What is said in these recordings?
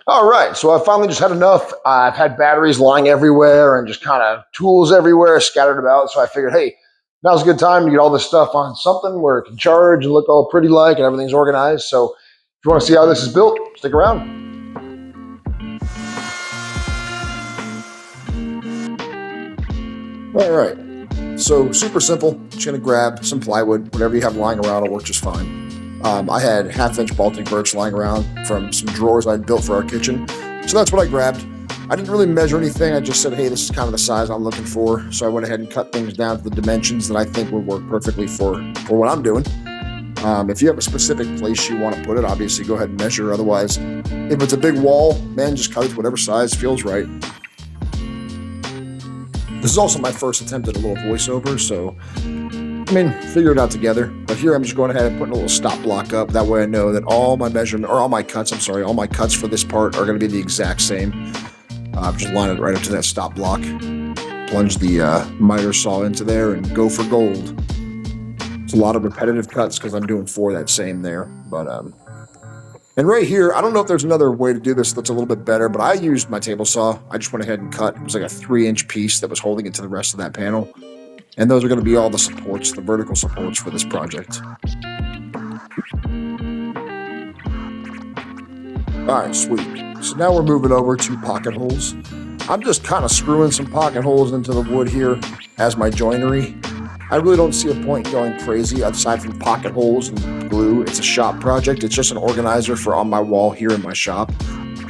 All right, so I finally just had enough. I've had batteries lying everywhere and just kind of tools everywhere scattered about. So I figured, hey, now's a good time to get all this stuff on something where it can charge and look all pretty like and everything's organized. So if you want to see how this is built, stick around. All right, so super simple. Just gonna grab some plywood, whatever you have lying around will work just fine. I had 1/2 inch Baltic birch lying around from some drawers I'd built for our kitchen. So that's what I grabbed. I didn't really measure anything. I just said, hey, this is kind of the size I'm looking for. So I went ahead and cut things down to the dimensions that I think would work perfectly for what I'm doing. If you have a specific place you want to put it, obviously go ahead and measure. Otherwise, if it's a big wall, man, just cut it to whatever size feels right. This is also my first attempt at a little voiceover, so I mean, figure it out together. But here I'm just going ahead and putting a little stop block up. That way I know that all my cuts for this part are going to be the exact same. Just line it right up to that stop block. Plunge the miter saw into there and go for gold. It's a lot of repetitive cuts because I'm doing 4 that same there. But and right here, I don't know if there's another way to do this that's a little bit better, but I used my table saw. I just went ahead and cut. It was like a 3-inch piece that was holding it to the rest of that panel. And those are going to be all the supports, the vertical supports for this project. All right, sweet. So now we're moving over to pocket holes. I'm just kind of screwing some pocket holes into the wood here as my joinery. I really don't see a point going crazy aside from pocket holes and glue. It's a shop project. It's just an organizer for on my wall here in my shop.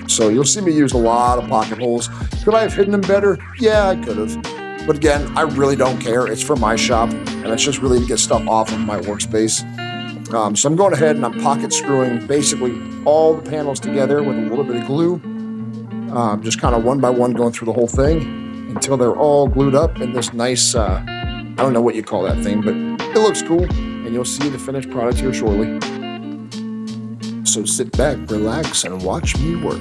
So you'll see me use a lot of pocket holes. Could I have hidden them better? Yeah, I could have. But again, I really don't care. It's for my shop, and it's just really to get stuff off of my workspace. So I'm going ahead and I'm pocket screwing basically all the panels together with a little bit of glue. Just kind of one by one going through the whole thing until they're all glued up in this nice, I don't know what you call that thing, but it looks cool, and you'll see the finished product here shortly. So sit back, relax, and watch me work.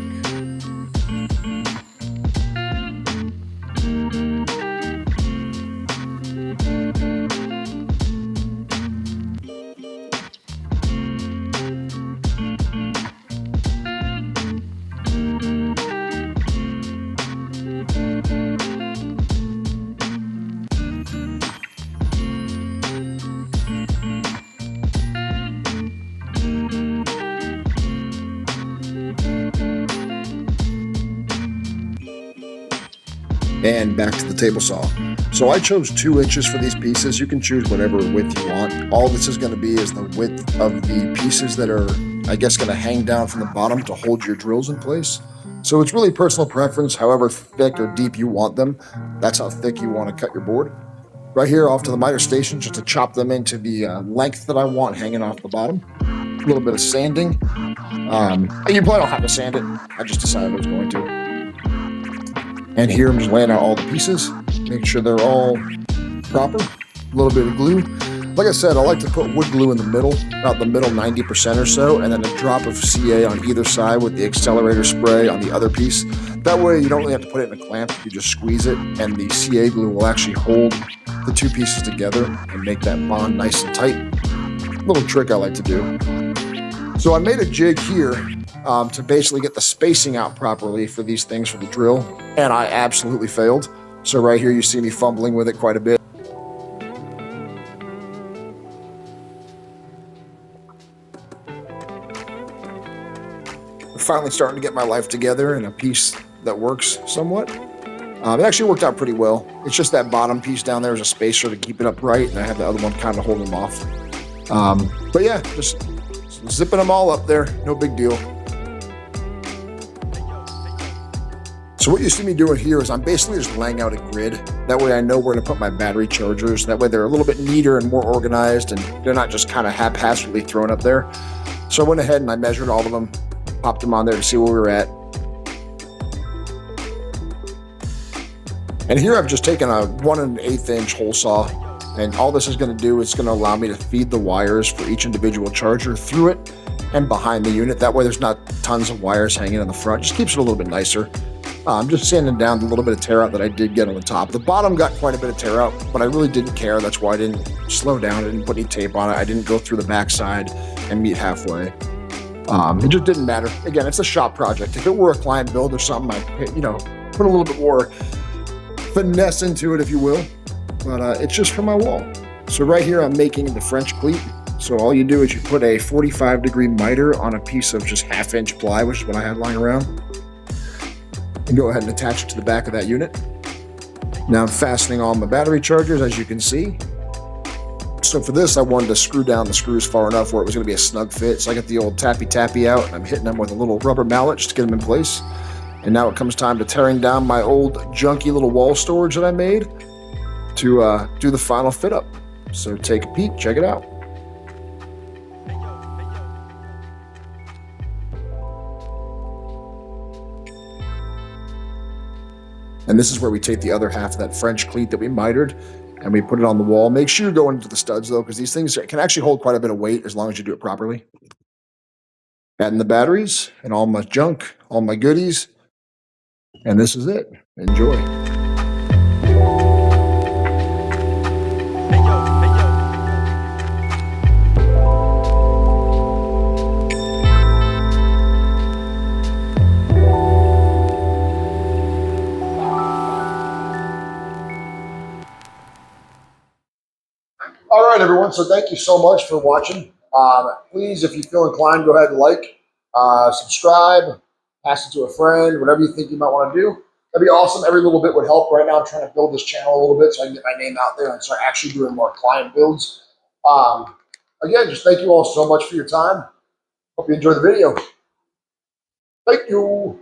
And back to the table saw. So I chose 2 inches for these pieces. You can choose whatever width you want. All this is going to be is the width of the pieces that are, I guess, going to hang down from the bottom to hold your drills in place. So it's really personal preference, however thick or deep you want them. That's how thick you want to cut your board. Right here off to the miter station, just to chop them into the length that I want hanging off the bottom. A little bit of sanding. You probably don't have to sand it. I just decided I was going to. And here I'm just laying out all the pieces, make sure they're all proper. A little bit of glue. Like I said, I like to put wood glue in the middle, about the middle 90% or so, and then a drop of CA on either side with the accelerator spray on the other piece. That way you don't really have to put it in a clamp, you just squeeze it, and the CA glue will actually hold the 2 pieces together and make that bond nice and tight. Little trick I like to do. So I made a jig here to basically get the spacing out properly for these things for the drill, and I absolutely failed. So right here you see me fumbling with it quite a bit. I'm finally starting to get my life together in a piece that works somewhat. It actually worked out pretty well. It's just that bottom piece down there is a spacer to keep it upright, and I have the other one kind of holding them off. But yeah, just zipping them all up there, no big deal. So what you see me doing here is I'm basically just laying out a grid. That way I know where to put my battery chargers. That way they're a little bit neater and more organized, and they're not just kind of haphazardly thrown up there. So I went ahead and I measured all of them, popped them on there to see where we were at. And here I've just taken a 1 1/8 inch hole saw, and all this is going to do is going to allow me to feed the wires for each individual charger through it and behind the unit. That way there's not tons of wires hanging in the front. Just keeps it a little bit nicer. I'm just sanding down the little bit of tear out that I did get on the top. The bottom got quite a bit of tear out, but I really didn't care. That's why I didn't slow down. I didn't put any tape on it. I didn't go through the backside and meet halfway. It just didn't matter. Again, it's a shop project. If it were a client build or something, I'd, put a little bit more finesse into it, if you will. But it's just for my wall. So right here, I'm making the French cleat. So all you do is you put a 45-degree miter on a piece of just 1/2-inch ply, which is what I had lying around, and go ahead and attach it to the back of that unit. Now I'm fastening all my battery chargers, as you can see. So for this, I wanted to screw down the screws far enough where it was going to be a snug fit. So I got the old tappy out, and I'm hitting them with a little rubber mallet just to get them in place. And now it comes time to tearing down my old junky little wall storage that I made to do the final fit up. So take a peek, check it out. And this is where we take the other half of that French cleat that we mitered and we put it on the wall. Make sure you go into the studs though, because these things can actually hold quite a bit of weight as long as you do it properly. Adding the batteries and all my junk, all my goodies. And this is it. Enjoy. All right, everyone. So thank you so much for watching. Please, if you feel inclined, go ahead and like, subscribe, pass it to a friend, whatever you think you might want to do. That'd be awesome. Every little bit would help. Right now, I'm trying to build this channel a little bit so I can get my name out there and start actually doing more client builds. Again, just thank you all so much for your time. Hope you enjoyed the video. Thank you.